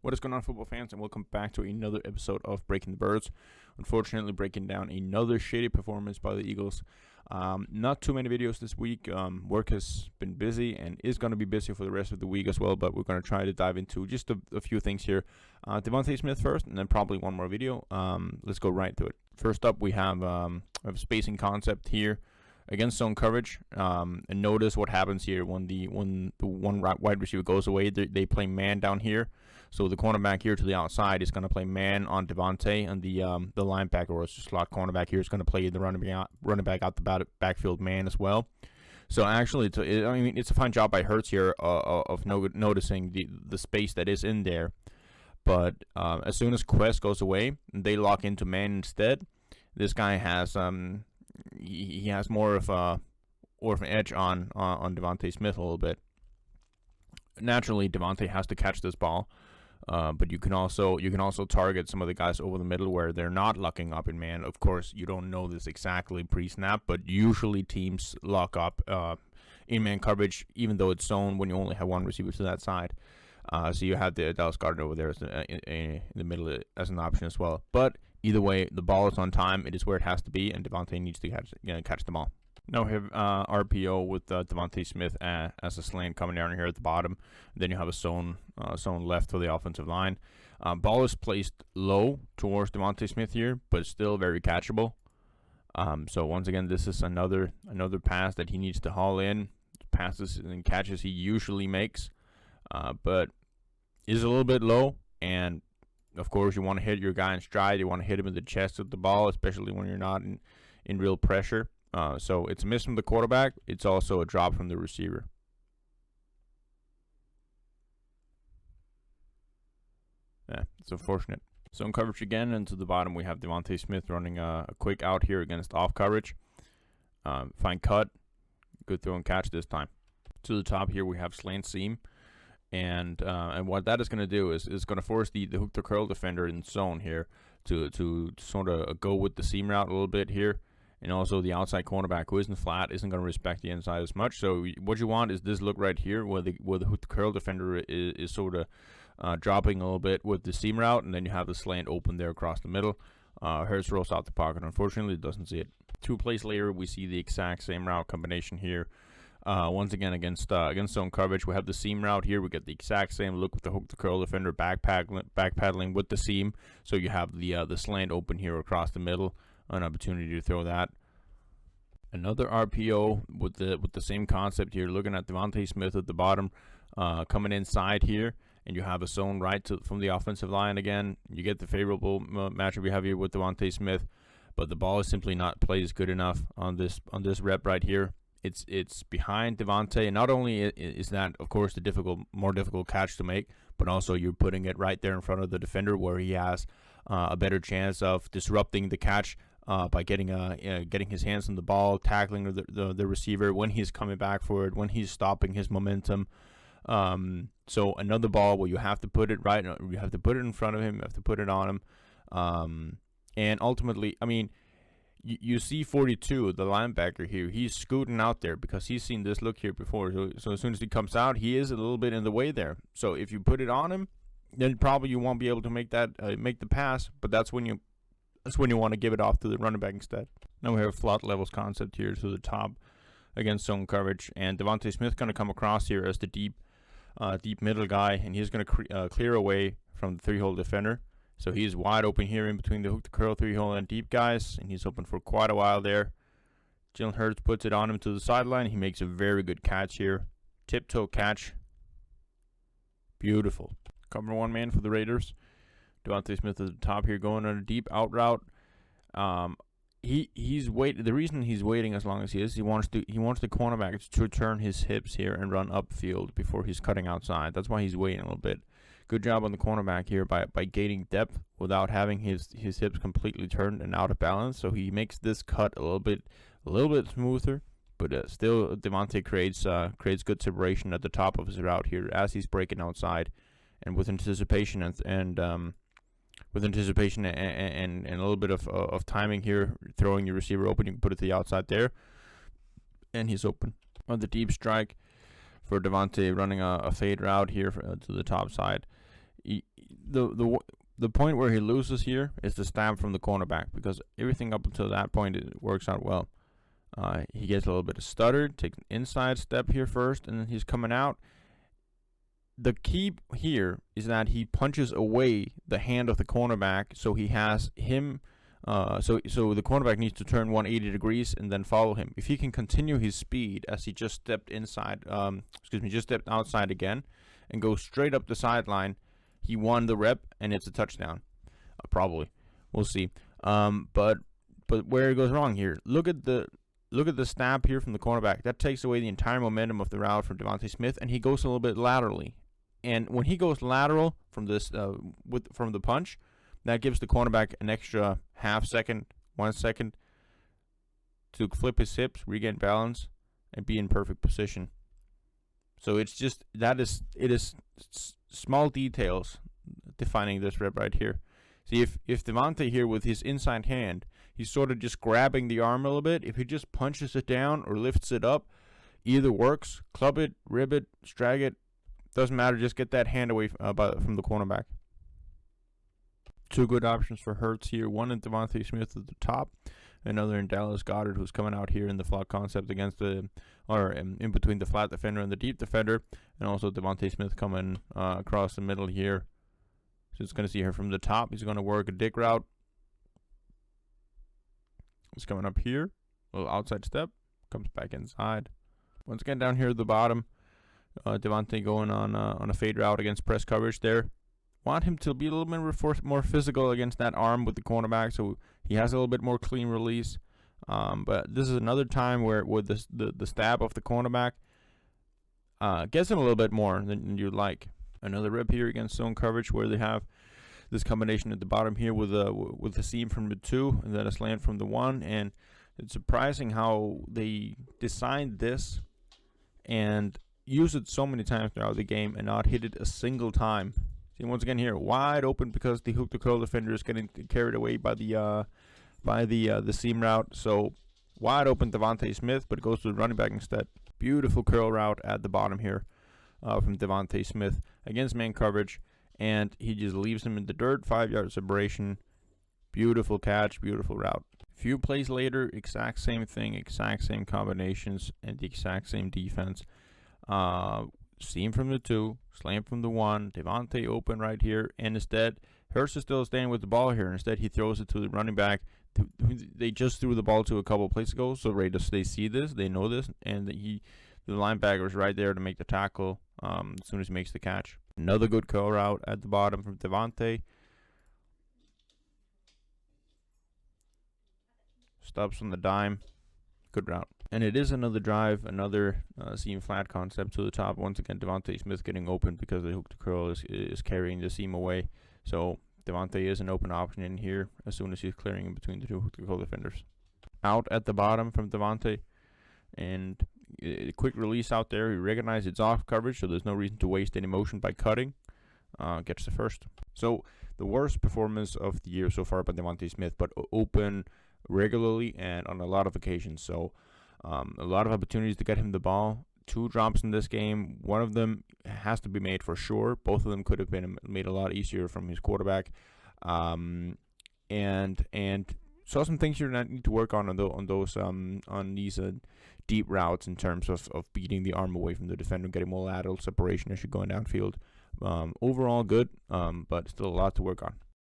What is going on, football fans, and welcome back to another episode of Breaking the Birds. Unfortunately, breaking down another shitty performance by the Eagles. Not too many videos this week. Work has been busy and is going to be busy for the rest of the week as well, but we're going to try to dive into just a few things here. DeVonta Smith first, and then probably one more video. Let's go right to it. First up, we have a spacing concept here against zone coverage, and notice what happens here when the one wide receiver goes away. They play man down here, so the cornerback here to the outside is going to play man on DeVonta, and the linebacker or slot cornerback here is going to play the running back out the backfield man as well. So actually, it's a fine job by Hurts here of noticing the space that is in there. But as soon as Quest goes away, they lock into man instead. This guy has he has more of an edge on DeVonta Smith a little bit. Naturally, DeVonta has to catch this ball, but you can also target some of the guys over the middle where they're not locking up in man. Of course, you don't know this exactly pre-snap, but usually teams lock up in man coverage, even though it's zone when you only have one receiver to that side. So you have the Dallas Gardner over there in the middle as an option as well. But either way, the ball is on time. It is where it has to be, and DeVonta needs to catch the ball. Now we have RPO with DeVonta Smith as a slant coming down here at the bottom. Then you have a zone left for the offensive line. Ball is placed low towards DeVonta Smith here, but still very catchable. So once again, this is another pass that he needs to haul in. Passes and catches he usually makes, but is a little bit low. And of course, you want to hit your guy in stride. You want to hit him in the chest with the ball, especially when you're not in real pressure. So it's a miss from the quarterback. It's also a drop from the receiver. Yeah, it's unfortunate. So in coverage again, and to the bottom we have DeVonta Smith running a quick out here against off coverage. Fine cut. Good throw and catch this time. To the top here we have slant seam. And what that is going to do is going to force the hook to curl defender in zone here to sort of go with the seam route a little bit here. And also the outside cornerback who isn't flat isn't going to respect the inside as much. So what you want is this look right here where the hook to curl defender is sort of dropping a little bit with the seam route, and then you have the slant open there across the middle. Hurts rolls out the pocket. Unfortunately, it doesn't see it. 2 plays later, we see the exact same route combination here. Once again against zone coverage, we have the seam route here. We get the exact same look with the hook to curl defender backpedaling with the seam. So you have the slant open here across the middle, an opportunity to throw that. Another RPO with the same concept here. Looking at DeVonta Smith at the bottom, coming inside here, and you have a zone right from the offensive line again. You get the favorable matchup you have here with DeVonta Smith, but the ball is simply not placed good enough on this rep right here. It's behind DeVonta, and not only is that, of course, the more difficult catch to make, but also you're putting it right there in front of the defender where he has a better chance of disrupting the catch by getting his hands on the ball, tackling the receiver when he's coming back for it, when he's stopping his momentum. So another ball where you have to put it right, you have to put it in front of him, you have to put it on him, and ultimately, I mean, you see 42, the linebacker here, he's scooting out there because he's seen this look here before. So as soon as he comes out, he is a little bit in the way there. So if you put it on him, then probably you won't be able to make the pass. But that's when you want to give it off to the running back instead. Now we have flat levels concept here to the top against zone coverage, and DeVonta Smith going to come across here as the deep middle guy, and he's going to clear away from the 3-hole defender. So he's wide open here in between the hook to curl 3-hole and deep guys, and he's open for quite a while there. Jalen Hurts puts it on him to the sideline. He makes a very good catch here. Tiptoe catch. Beautiful. Cover 1 man for the Raiders. DeVonta Smith at the top here going on a deep out route. He's waiting. The reason he's waiting as long as he is, he wants the cornerback to turn his hips here and run upfield before he's cutting outside. That's why he's waiting a little bit. Good job on the cornerback here by gaining depth without having his hips completely turned and out of balance. So he makes this cut a little bit smoother, but still DeVonta creates good separation at the top of his route here as he's breaking outside, and with anticipation and a little bit of timing here, throwing your receiver open, you can put it to the outside there, and he's open on the deep strike for DeVonta running a fade route here to the top side. the point where he loses here is the stab from the cornerback, because everything up until that point it works out well. He gets a little bit of stutter, takes an inside step here first, and then he's coming out. The key here is that he punches away the hand of the cornerback, so he has him. So the cornerback needs to turn 180 degrees and then follow him. If he can continue his speed as he just stepped inside, just stepped outside again, and go straight up the sideline, he won the rep and it's a touchdown. Probably, we'll see. But where it goes wrong here, look at the snap here from the cornerback. That takes away the entire momentum of the route from DeVonta Smith, and he goes a little bit laterally. And when he goes lateral from this from the punch, that gives the cornerback an extra half second, 1 second to flip his hips, regain balance, and be in perfect position. So it is small details defining this rep right here. See, if DeVonta here with his inside hand, he's sort of just grabbing the arm a little bit. If he just punches it down or lifts it up, either works. Club it, rib it, strag it, doesn't matter. Just get that hand away from the cornerback. Two good options for Hurts here. One in DeVonta Smith at the top, another in Dallas Goedert, who's coming out here in the flat concept against in between the flat defender and the deep defender, and also DeVonta Smith coming across the middle here. So it's going to see here from the top. He's going to work a dig route. He's coming up here, a little outside step, comes back inside. Once again down here at the bottom, DeVonta going on a fade route against press coverage there. Want him to be a little bit more physical against that arm with the cornerback, so he has a little bit more clean release. But this is another time where with the stab of the cornerback gets him a little bit more than you'd like. Another rep here against zone coverage where they have this combination at the bottom here with a seam from the 2 and then a slant from the 1. And it's surprising how they designed this and use it so many times throughout the game and not hit it a single time. See, once again here, wide open because the hook to curl defender is getting carried away by the seam route. So wide open DeVonta Smith, but it goes to the running back instead. Beautiful curl route at the bottom here from DeVonta Smith against man coverage, and he just leaves him in the dirt, 5-yard separation. Beautiful catch, beautiful route. Few plays later, exact same thing, exact same combinations, and the exact same defense. Seam from the 2, slam from the 1, DeVonta open right here, and instead, Hurts is still staying with the ball here. Instead, he throws it to the running back. They just threw the ball to a couple of plays ago, so they see this, they know this, and the linebacker is right there to make the tackle as soon as he makes the catch. Another good curl route at the bottom from DeVonta. Stops on the dime. Good route. And it is another drive, another seam flat concept to the top. Once again, DeVonta Smith getting open because the hook to curl is carrying the seam away. So DeVonta is an open option in here as soon as he's clearing in between the two hook to curl defenders. Out at the bottom from DeVonta. And a quick release out there. He recognizes it's off coverage, so there's no reason to waste any motion by cutting. Gets the first. So the worst performance of the year so far by DeVonta Smith, but open regularly and on a lot of occasions. So a lot of opportunities to get him the ball. 2 drops in this game. One of them has to be made for sure. Both of them could have been made a lot easier from his quarterback. And saw some things you need to work on these deep routes in terms of beating the arm away from the defender, getting more lateral separation as you're going downfield. Overall good, but still a lot to work on.